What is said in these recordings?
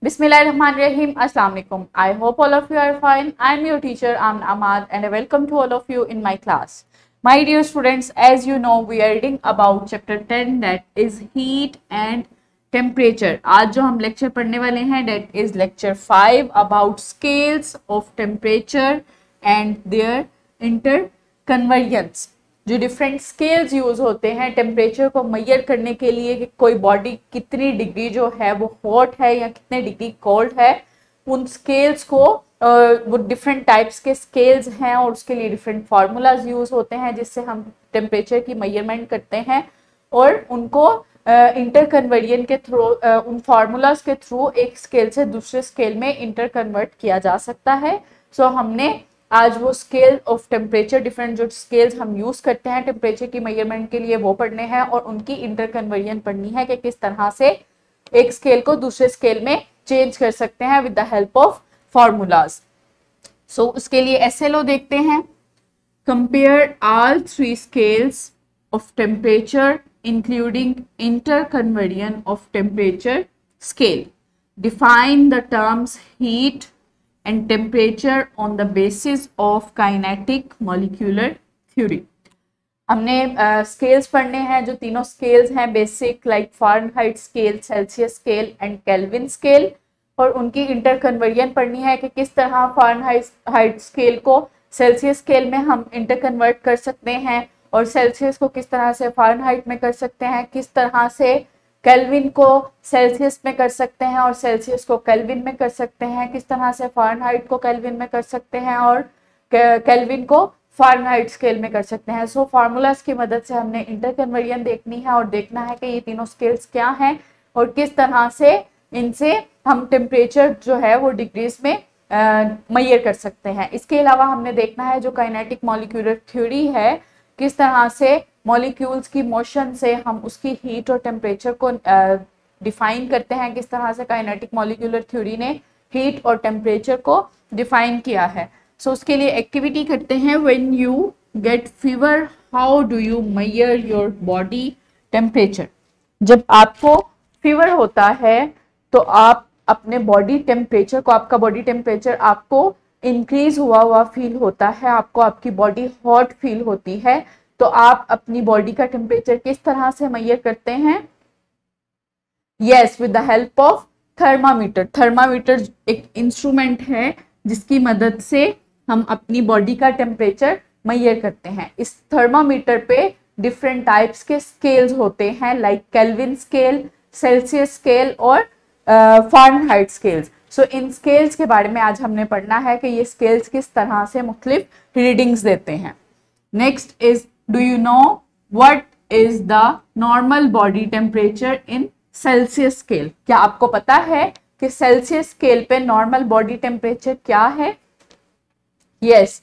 Bismillahirrahmanirrahim. Assalamu alaikum. I hope all of you are fine. I am your teacher Amna Ahmad and I welcome to all of you in my class. My dear students, as you know, we are reading about chapter 10 that is heat and temperature. आज जो हम lecture पढ़ने वाले हैं that is lecture 5 about scales of temperature and their interconvergence. जो different scales use होते हैं temperature को मेजर करने के लिए कि कोई बॉडी कितनी डिग्री जो है वो हॉट है या कितने डिग्री कोल्ड है, उन स्केल्स को वो डिफरेंट टाइप्स के स्केल्स हैं और उसके लिए डिफरेंट फार्मूलाज यूज होते हैं जिससे हम टेम्परेचर की मेजरमेंट करते हैं और उनको इंटरकन्वर्जन के थ्रू उन फार्मूलाज के थ्रू एक स्केल से दूसरे स्केल में इंटरकन्वर्ट किया जा सकता है। सो हमने आज वो स्केल ऑफ टेम्परेचर डिफरेंट जो स्केल्स हम यूज करते हैं टेम्परेचर की मेजरमेंट के लिए वो पढ़ने हैं और उनकी इंटरकन्वर्जन पढ़नी है कि किस तरह से एक स्केल को दूसरे स्केल में चेंज कर सकते हैं with the help of formulas. So उसके लिए एसएलओ देखते हैं। Compare all three scales of temperature including interconversion of temperature scale. Define the terms heat and temperature on the basis of kinetic molecular theory। हमने scales पढ़ने हैं जो तीनों scales हैं basic like Fahrenheit scale, Celsius scale and Kelvin scale, और उनकी interconversion पढ़नी है कि किस तरह फारेनहाइट स्केल को सेल्सियस स्केल में हम इंटरकन्वर्ट कर सकते हैं और सेल्सियस को किस तरह से फारेनहाइट में कर सकते हैं, किस तरह से केल्विन को सेल्सियस में कर सकते हैं और सेल्सियस को केल्विन में कर सकते हैं, किस तरह से फारेनहाइट को केल्विन में कर सकते हैं और केल्विन को फारेनहाइट स्केल में कर सकते हैं। सो फार्मूलाज की मदद से हमने इंटरकन्वर्जन देखनी है और देखना है कि ये तीनों स्केल्स क्या हैं और किस तरह से इनसे हम टेम्परेचर जो है वो डिग्रीज में मेजर कर सकते हैं। इसके अलावा हमने देखना है जो काइनेटिक मॉलिक्यूलर थ्योरी है, किस तरह से मॉलिक्यूल्स की मोशन से हम उसकी हीट और टेम्परेचर को डिफाइन करते हैं, किस तरह से काइनेटिक मॉलिक्यूलर थ्योरी ने हीट और टेम्परेचर को डिफाइन किया है। सो उसके लिए एक्टिविटी करते हैं। When you get fever how do you major your body temperature. जब आपको फीवर होता है तो आप अपने बॉडी टेम्परेचर को, आपका बॉडी टेम्परेचर आपको इंक्रीज हुआ फील होता है, आपको आपकी बॉडी हॉट फील होती है, तो आप अपनी बॉडी का टेम्परेचर किस तरह से मेजर करते हैं? Yes, with the help of thermometer. Thermometer एक इंस्ट्रूमेंट है जिसकी मदद से हम अपनी बॉडी का टेम्परेचर मेजर करते हैं। इस थर्मामीटर पे डिफरेंट टाइप्स के स्केल्स होते हैं like kelvin scale, Celsius scale और फारेनहाइट स्केल्स। सो इन स्केल्स के बारे में आज हमने पढ़ना है कि ये स्केल्स किस तरह से मुख्तलिफ रीडिंग्स देते हैं। Next is, do you know what is the normal body temperature in Celsius scale? क्या आपको पता है कि सेल्सियस स्केल पे नॉर्मल बॉडी टेम्परेचर क्या है? Yes,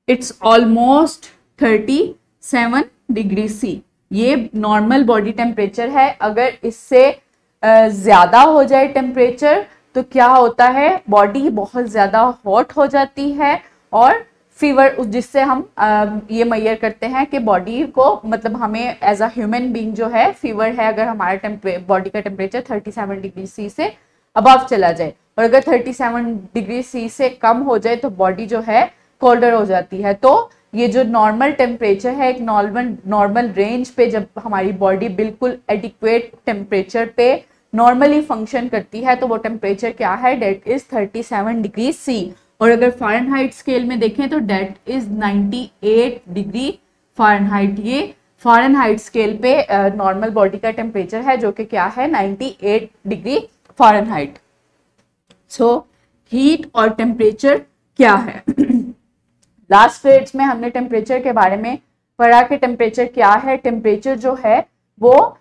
it's almost 37 degree C. ये नॉर्मल बॉडी टेम्परेचर है। अगर इससे ज्यादा हो जाए टेम्परेचर तो क्या होता है, बॉडी बहुत ज्यादा हॉट हो जाती है और फीवर, जिससे हम ये मेजर करते हैं कि बॉडी को, मतलब हमें एज अ ह्यूमन बीइंग जो है फीवर है अगर हमारा बॉडी का टेम्परेचर 37 डिग्री सी से अबव चला जाए, और अगर 37 डिग्री सी से कम हो जाए तो बॉडी जो है कोल्डर हो जाती है। तो ये जो नॉर्मल टेम्परेचर है, एक नॉर्मल रेंज पे जब हमारी बॉडी बिल्कुल एडिक्वेट टेम्परेचर पे नॉर्मली फंक्शन करती है तो वो टेम्परेचर क्या है, डेट इज 37 डिग्री सी। और अगर फारेनहाइट स्केल में देखें तो डेट इज 98 डिग्री फारेनहाइट। ये फारेनहाइट स्केल पे नॉर्मल बॉडी का टेम्परेचर है जो कि क्या है, 98 डिग्री फारेनहाइट। सो हीट और टेम्परेचर क्या है? लास्ट पीरियड्स में हमने टेम्परेचर के बारे में पढ़ा कि टेम्परेचर क्या है। टेम्परेचर जो है वो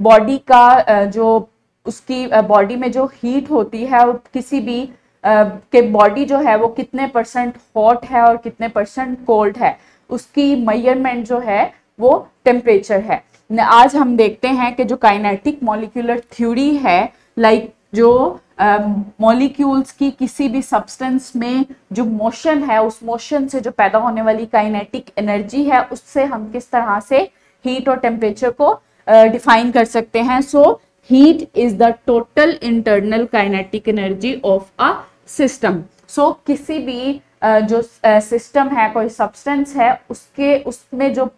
बॉडी का जो उसकी बॉडी में जो हीट होती है और किसी भी के बॉडी जो है वो कितने परसेंट हॉट है और कितने परसेंट कोल्ड है, उसकी मेजरमेंट जो है वो टेम्परेचर है। आज हम देखते हैं कि जो काइनेटिक मॉलिक्यूलर थ्योरी है, लाइक जो मॉलिक्यूल्स की किसी भी सब्सटेंस में जो मोशन है, उस मोशन से जो पैदा होने वाली काइनेटिक एनर्जी है, उससे हम किस तरह से हीट और टेम्परेचर को डिफाइन कर सकते हैं। So heat is the total internal kinetic energy of a system. So किसी भी जो सिस्टम है, कोई सब्सटेंस है, उसमें जो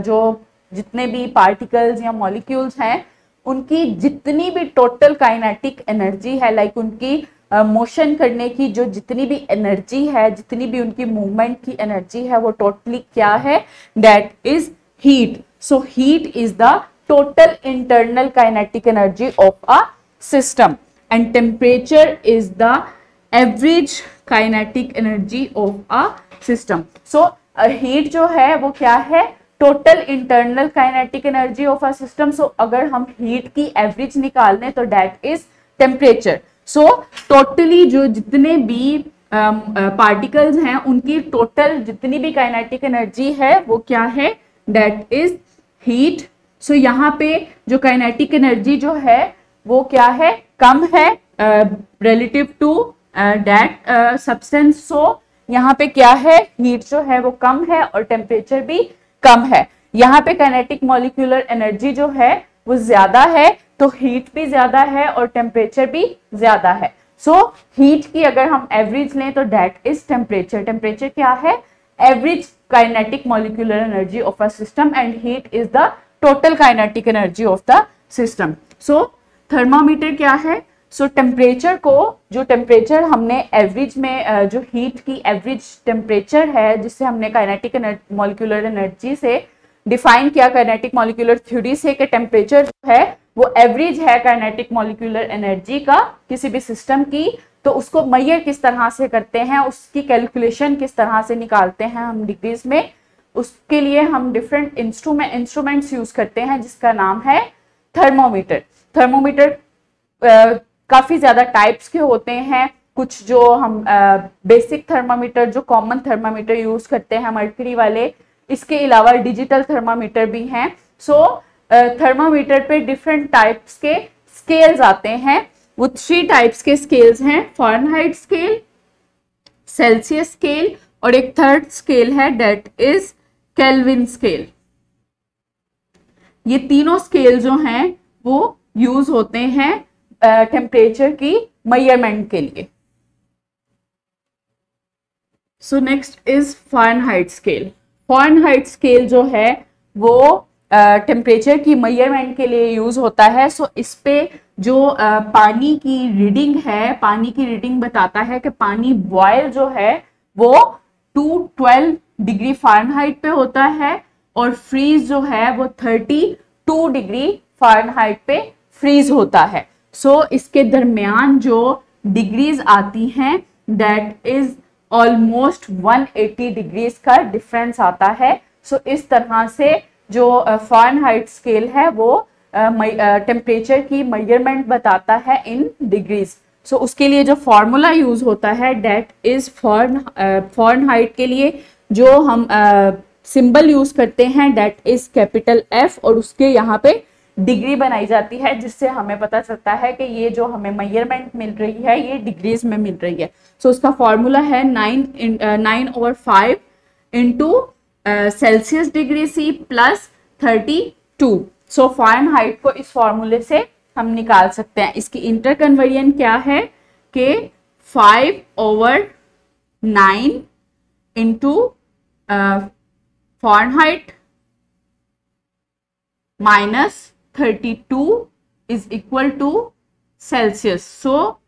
जो जितने भी पार्टिकल्स या मॉलिक्यूल्स हैं, उनकी जितनी भी टोटल काइनेटिक एनर्जी है, लाइक उनकी मोशन करने की जो जितनी भी एनर्जी है, जितनी भी उनकी मूवमेंट की एनर्जी है, वो टोटली क्या है? That is heat. So heat is the total internal kinetic energy of a system and temperature is the average kinetic energy of a system. So heat जो है वो क्या है? Total internal kinetic energy of a system. So अगर हम heat की average निकाल लें तो that is temperature. So totally जो जितने भी पार्टिकल्स हैं, उनकी टोटल जितनी भी काइनेटिक एनर्जी है वो क्या है? That is heat. सो यहाँ पे जो काइनेटिक एनर्जी जो है वो क्या है? कम है रिलेटिव टू दैट सब्सटेंस। सो यहाँ पे क्या है? हीट जो है वो कम है और टेम्परेचर भी कम है। यहाँ पे काइनेटिक मॉलिक्यूलर एनर्जी जो है वो ज्यादा है, तो हीट भी ज्यादा है और टेम्परेचर भी ज्यादा है। सो हीट की अगर हम एवरेज लें तो दैट इज टेम्परेचर। टेम्परेचर क्या है? Average kinetic molecular energy of a system and heat is the total kinetic energy of the system. So thermometer क्या है? सो टेम्परेचर को, जो टेम्परेचर हमने एवरेज में जो हीट की एवरेज टेम्परेचर है, जिससे हमने काइनेटिक मॉलिक्यूलर एनर्जी से डिफाइन किया, काइनेटिक मॉलिक्यूलर थ्योरी से, कि टेम्परेचर जो है वो एवरेज है काइनेटिक मॉलिक्यूलर एनर्जी का किसी भी सिस्टम की। तो उसको मेजर किस तरह से करते हैं, उसकी कैलकुलेशन किस तरह से निकालते हैं हम डिग्रीज में, उसके लिए हम डिफरेंट इंस्ट्रूमेंट्स यूज करते हैं, जिसका नाम है थर्मोमीटर। थर्मोमीटर काफी ज्यादा टाइप्स के होते हैं। कुछ जो हम बेसिक थर्मामीटर, जो कॉमन थर्मामीटर यूज करते हैं मर्करी वाले, इसके अलावा डिजिटल थर्मामीटर भी हैं। सो थर्मामीटर पे डिफरेंट टाइप्स के स्केल्स आते हैं। वो 3 टाइप्स के स्केल्स हैं, फ़ारेनहाइट स्केल, सेल्सियस स्केल और एक थर्ड स्केल है दैट इज केल्विन स्केल। ये तीनों स्केल जो हैं वो यूज होते हैं टेम्परेचर की मेजरमेंट के लिए। So next is Fahrenheit scale. Fahrenheit scale जो है वो टेम्परेचर की मेजरमेंट के लिए यूज होता है। सो इस पे जो पानी की रीडिंग है, पानी की रीडिंग बताता है कि पानी बॉयल जो है वो 212 डिग्री फ़ारेनहाइट पे होता है और फ्रीज जो है वो 32 डिग्री फ़ारेनहाइट पे फ्रीज होता है। सो इसके दरमियान जो डिग्रीज आती हैं दैट इज ऑलमोस्ट 180 डिग्रीज का डिफरेंस आता है। सो इस तरह से जो फ़ारेनहाइट स्केल है वो टेम्परेचर की मेजरमेंट बताता है इन डिग्रीज। सो उसके लिए जो फॉर्मूला यूज होता है दैट इज फ़ारेनहाइट के लिए जो हम सिंबल यूज करते हैं दैट इज कैपिटल F और उसके यहाँ पे डिग्री बनाई जाती है, जिससे हमें पता चलता है कि ये जो हमें मेजरमेंट मिल रही है ये डिग्रीज में मिल रही है। सो उसका फॉर्मूला है 9/5 into Celsius degree C plus 32। सो फ़ारेनहाइट को इस फॉर्मूले से हम निकाल सकते हैं। इसकी इंटर कन्वर्जन क्या है कि 5/9 into Fahrenheit minus 32 is equal to Celsius. So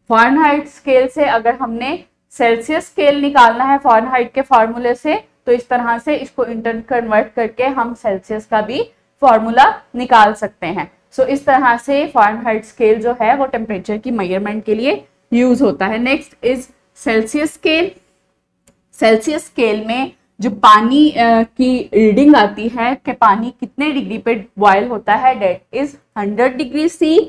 Fahrenheit scale से अगर हमने सेल्सियस स्केल निकालना है फ़ारेनहाइट के फॉर्मूले से, तो इस तरह से इसको इंटर कन्वर्ट करके हम सेल्सियस का भी फॉर्मूला निकाल सकते हैं। सो इस तरह से फ़ारेनहाइट स्केल जो है वो टेम्परेचर की मेजरमेंट के लिए यूज होता है। Next is Celsius scale. Celsius scale में जो पानी की रीडिंग आती है कि पानी कितने डिग्री पे बॉयल होता है दैट इज 100 डिग्री C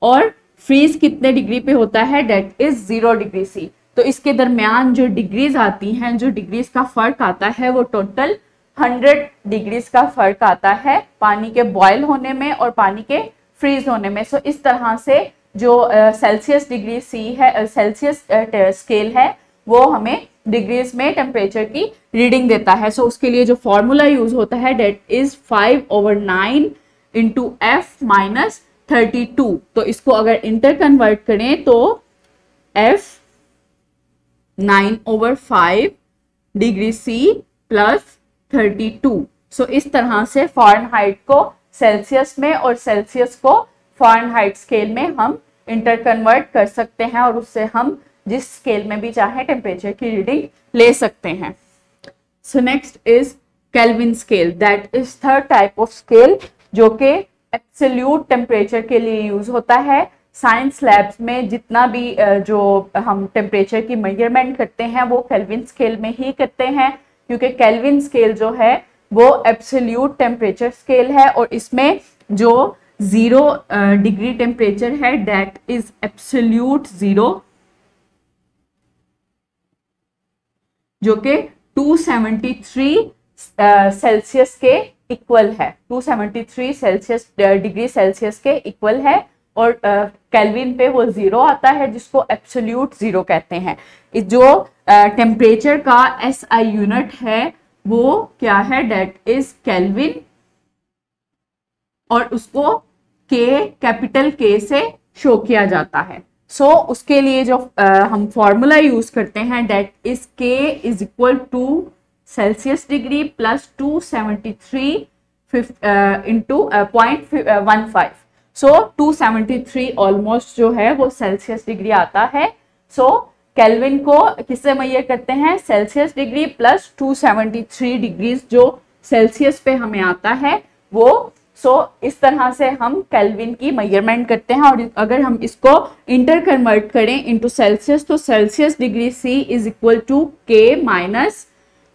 और फ्रीज कितने डिग्री पे होता है दैट इज 0 डिग्री C। तो इसके दरमियान जो डिग्रीज आती हैं, जो डिग्रीज का फर्क आता है वो टोटल 100 डिग्रीज का फर्क आता है पानी के बॉयल होने में और पानी के फ्रीज होने में। सो इस तरह से जो सेल्सियस डिग्री C है, सेल्सियस स्केल है, वो हमें डिग्रीज में टेम्परेचर की रीडिंग देता है। सो उसके लिए जो फॉर्मूला यूज होता है that is 5/9 into F minus 32। तो इसको अगर इंटर कन्वर्ट करें तो F 9/5 degree C plus 32। So इस तरह से फ़ारेनहाइट को सेल्सियस में और सेल्सियस को फ़ारेनहाइट स्केल में हम इंटर कन्वर्ट कर सकते हैं और उससे हम जिस स्केल में भी चाहे टेम्परेचर की रीडिंग ले सकते हैं। So next is kelvin scale, that is third type of scale जो कि एब्सोल्यूट टेम्परेचर के लिए यूज होता है। साइंस लैब्स में जितना भी जो हम टेम्परेचर की मेजरमेंट करते हैं वो केल्विन स्केल में ही करते हैं, क्योंकि केल्विन स्केल जो है वो एब्सोल्यूट टेम्परेचर स्केल है और इसमें जो 0 डिग्री टेम्परेचर है दैट इज एब्सोल्यूट 0, जो कि 273 सेल्सियस के इक्वल है, 273 सेल्सियस डिग्री सेल्सियस के इक्वल है। और केल्विन पे वो 0 आता है जिसको एब्सोल्यूट 0 कहते हैं। जो टेम्परेचर का SI यूनिट है वो क्या है, डेट इज केल्विन, और उसको कैपिटल K से शो किया जाता है। सो उसके लिए जो हम फॉर्मूला यूज करते हैं that is K is equal to Celsius degree plus 273 into 0.15। So 273 almost जो है वो सेल्सियस डिग्री आता है। सो केल्विन को किससे मेजर करते हैं, सेल्सियस डिग्री प्लस 273 डिग्रीज जो सेल्सियस पे हमें आता है वो। सो इस तरह से हम केल्विन की मेजरमेंट करते हैं। और अगर हम इसको इंटर कन्वर्ट करें इनटू सेल्सियस तो Celsius degree C is equal to K minus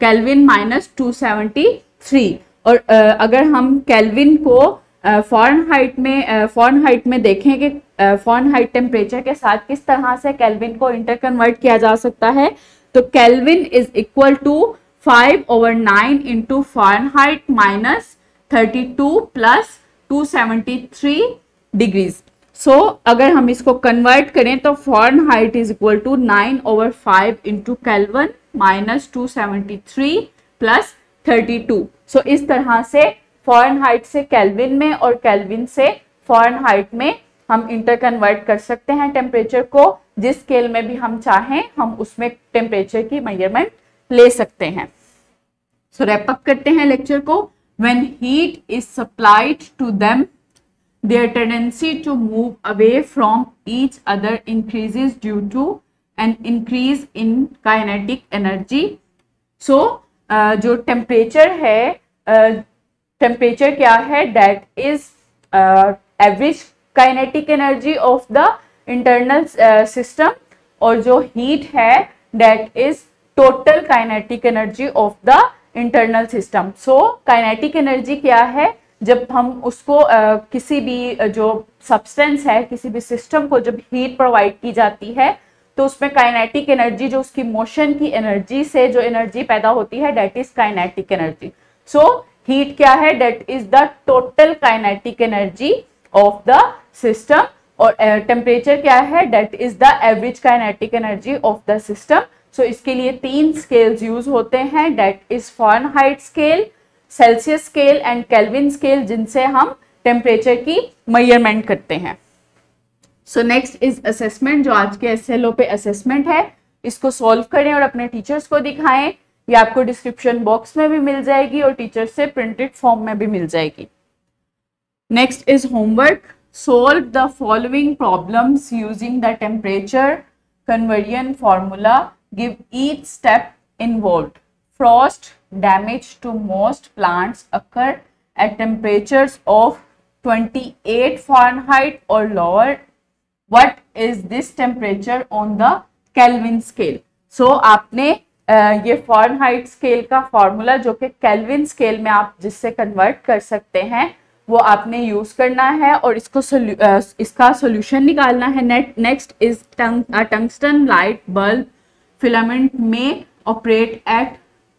kelvin minus 273। और अगर हम केल्विन को फ़ारेनहाइट में देखें कि फ़ारेनहाइट टेम्परेचर के साथ किस तरह से केल्विन को इंटर कन्वर्ट किया जा सकता है, तो kelvin is equal to 5/9 into Fahrenheit minus 32 plus 273 degrees. So अगर हम इसको कन्वर्ट करें तो Fahrenheit is equal to 9/5 into kelvin minus 273 plus 32। So इस तरह से फ़ारेनहाइट से केल्विन में और केल्विन से फ़ारेनहाइट में हम इंटर कन्वर्ट कर सकते हैं टेम्परेचर को। जिस स्केल में भी हम चाहें हम उसमें टेम्परेचर की मेजरमेंट ले सकते हैं। सो रैप अप करते हैं लेक्चर को। When heat is supplied to them, their tendency to move away from each other increases due to an increase in kinetic energy. So जो टेम्परेचर है, टेम्परेचर क्या है, that is average kinetic energy of the internal system, और जो heat है that is total kinetic energy of the internal system. So kinetic energy क्या है, जब हम उसको किसी भी जो सब्सटेंस है, किसी भी सिस्टम को जब हीट प्रोवाइड की जाती है तो उसमें काइनेटिक एनर्जी जो उसकी मोशन की एनर्जी से जो एनर्जी पैदा होती है that is kinetic energy. So heat क्या है, that is the total kinetic energy of the system. और टेम्परेचर क्या है, that is the average kinetic energy of the system. So इसके लिए 3 स्केल्स यूज होते हैं, that is Fahrenheit scale, Celsius scale and Kelvin scale, जिनसे हम temperature की मेजरमेंट करते हैं। सो नेक्स्ट इज असेसमेंट, जो आज के SLO पे असेसमेंट है। इसको सॉल्व करें और अपने टीचर्स को दिखाएं। ये आपको डिस्क्रिप्शन बॉक्स में भी मिल जाएगी और टीचर से प्रिंटेड फॉर्म में भी मिल जाएगी। Next is homework, solve the following problems using the temperature conversion formula. Give each step involved. Frost damage to most plants occur at temperatures of 28 Fahrenheit or lower. What is this temperature on the Kelvin scale? So आपने ये Fahrenheit scale का formula जो कि kelvin scale में आप जिससे convert कर सकते हैं वो आपने यूज करना है और इसको इसका सॉल्यूशन निकालना है। Next is tungsten light bulb filament में operate at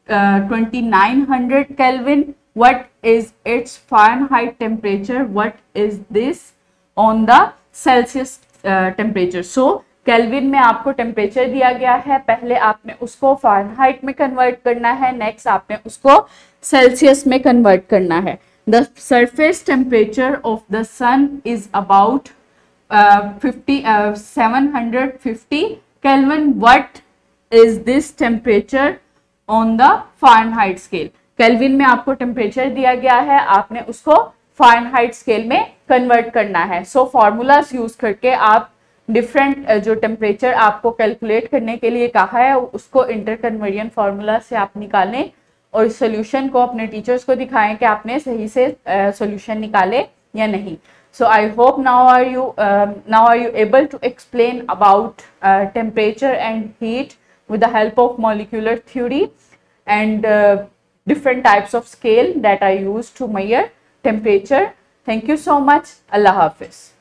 2900 kelvin. What is its Fahrenheit temperature, what is this on the Celsius temperature. So kelvin में आपको टेम्परेचर दिया गया है, पहले आपने उसको फ़ारेनहाइट में कन्वर्ट करना है, नेक्स्ट आपने उसको सेल्सियस में कन्वर्ट करना है। the surface temperature of the sun is about 750 Kelvin. What is this temperature on the Fahrenheit scale? Kelvin में आपको टेम्परेचर दिया गया है, आपने उसको फ़ारेनहाइट स्केल में कन्वर्ट करना है. सो फॉर्मूलाज यूज करके आप डिफरेंट जो टेम्परेचर आपको कैलकुलेट करने के लिए कहा है उसको इंटर कन्वर्जन फार्मूला से आप निकालें और सोल्यूशन को अपने टीचर्स को दिखाएं कि आपने सही से सोल्यूशन निकाले या नहीं. So I hope now are you able to explain about temperature and heat with the help of molecular theory and different types of scale that are used to measure temperature. Thank you so much. Allah Hafiz.